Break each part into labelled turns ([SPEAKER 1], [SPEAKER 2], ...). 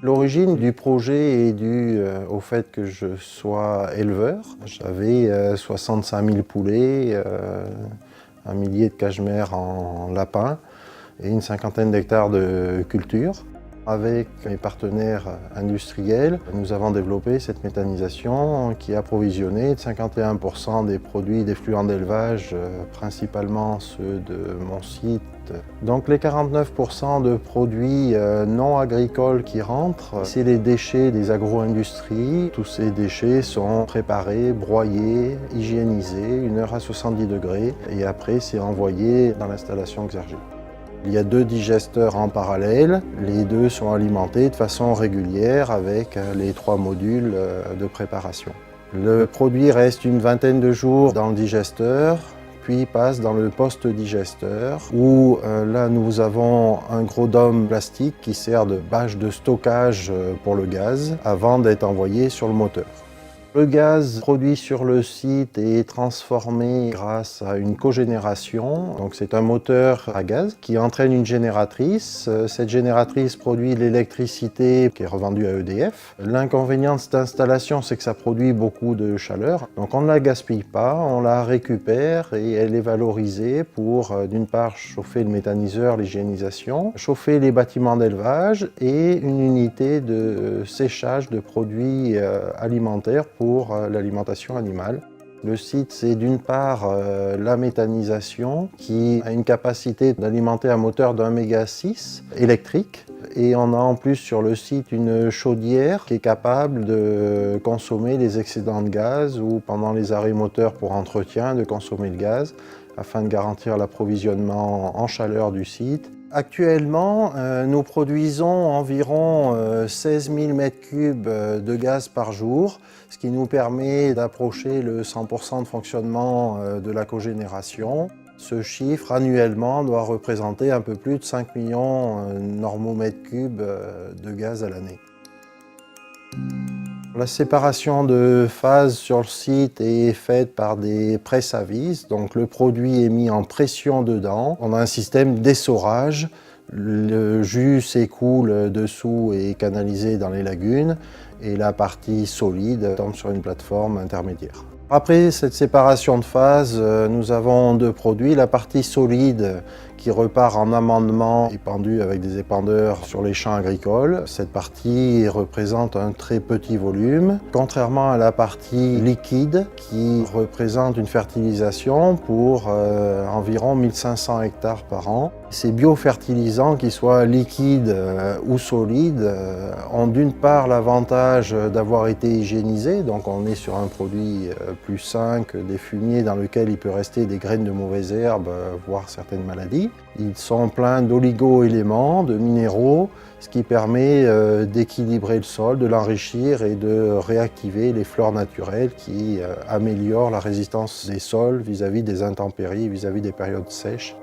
[SPEAKER 1] L'origine du projet est due au fait que je sois éleveur. J'avais 65 000 poulets, un millier de cachemires en lapins et une cinquantaine d'hectares de culture. Avec mes partenaires industriels, nous avons développé cette méthanisation qui a approvisionné 51% des produits d'effluents d'élevage, principalement ceux de mon site. Donc les 49% de produits non agricoles qui rentrent, c'est les déchets des agro-industries. Tous ces déchets sont préparés, broyés, hygiénisés, 1 heure à 70 degrés et après c'est envoyé dans l'installation Xergie. Il y a 2 digesteurs en parallèle, les 2 sont alimentés de façon régulière avec les 3 modules de préparation. Le produit reste une vingtaine de jours dans le digesteur, puis passe dans le post-digesteur où là nous avons un gros dôme plastique qui sert de bâche de stockage pour le gaz avant d'être envoyé sur le moteur. Le gaz produit sur le site est transformé grâce à une cogénération. Donc c'est un moteur à gaz qui entraîne une génératrice. Cette génératrice produit l'électricité qui est revendue à EDF. L'inconvénient de cette installation, c'est que ça produit beaucoup de chaleur. Donc on ne la gaspille pas, on la récupère et elle est valorisée pour d'une part chauffer le méthaniseur, l'hygiénisation, chauffer les bâtiments d'élevage et une unité de séchage de produits alimentaires pour l'alimentation animale. Le site, c'est d'une part la méthanisation qui a une capacité d'alimenter un moteur d'1,6 MW électrique. Et on a en plus sur le site une chaudière qui est capable de consommer les excédents de gaz ou pendant les arrêts moteurs pour entretien de consommer le gaz afin de garantir l'approvisionnement en chaleur du site. Actuellement, nous produisons environ 16 000 m3 de gaz par jour, ce qui nous permet d'approcher le 100% de fonctionnement de la cogénération. Ce chiffre, annuellement, doit représenter un peu plus de 5 millions normaux mètres cubes de gaz à l'année. La séparation de phase sur le site est faite par des presses à vis, donc le produit est mis en pression dedans. On a un système d'essorage, le jus s'écoule dessous et est canalisé dans les lagunes et la partie solide tombe sur une plateforme intermédiaire. Après cette séparation de phase, nous avons 2 produits. La partie solide qui repart en amendement épandu avec des épandeurs sur les champs agricoles. Cette partie représente un très petit volume, contrairement à la partie liquide qui représente une fertilisation pour environ 1500 hectares par an. Ces biofertilisants, qu'ils soient liquides ou solides, ont d'une part l'avantage d'avoir été hygiénisés, donc on est sur un produit plus sain que des fumiers dans lequel il peut rester des graines de mauvaises herbes, voire certaines maladies. Ils sont pleins d'oligo-éléments, de minéraux, ce qui permet d'équilibrer le sol, de l'enrichir et de réactiver les flores naturelles qui améliorent la résistance des sols vis-à-vis des intempéries, vis-à-vis des périodes sèches.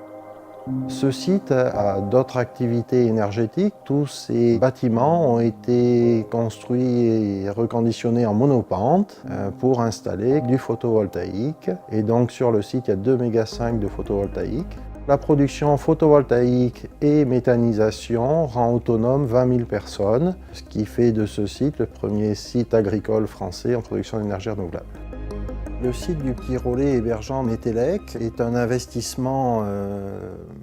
[SPEAKER 1] Ce site a d'autres activités énergétiques. Tous ces bâtiments ont été construits et reconditionnés en monopente pour installer du photovoltaïque. Et donc sur le site, il y a 2,5 MW de photovoltaïque. La production photovoltaïque et méthanisation rend autonome 20 000 personnes, ce qui fait de ce site le premier site agricole français en production d'énergie renouvelable. Le site du Petit Rollet hébergeant Metellec est un investissement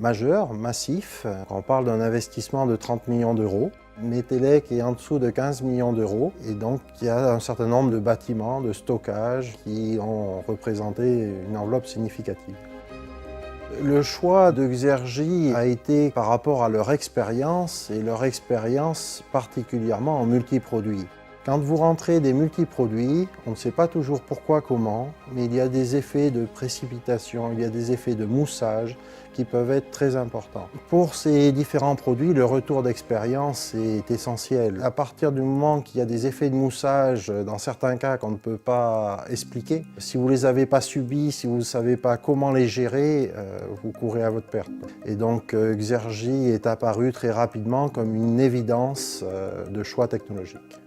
[SPEAKER 1] majeur, massif. On parle d'un investissement de 30 millions d'euros. Metellec est en dessous de 15 millions d'euros et donc il y a un certain nombre de bâtiments de stockage qui ont représenté une enveloppe significative. Le choix de Xergie a été par rapport à leur expérience et leur expérience particulièrement en multiproduits. Quand vous rentrez des multiproduits, on ne sait pas toujours pourquoi, comment, mais il y a des effets de précipitation, il y a des effets de moussage qui peuvent être très importants. Pour ces différents produits, le retour d'expérience est essentiel. À partir du moment qu'il y a des effets de moussage, dans certains cas qu'on ne peut pas expliquer, si vous ne les avez pas subis, si vous ne savez pas comment les gérer, vous courez à votre perte. Et donc Xergie est apparu très rapidement comme une évidence de choix technologique.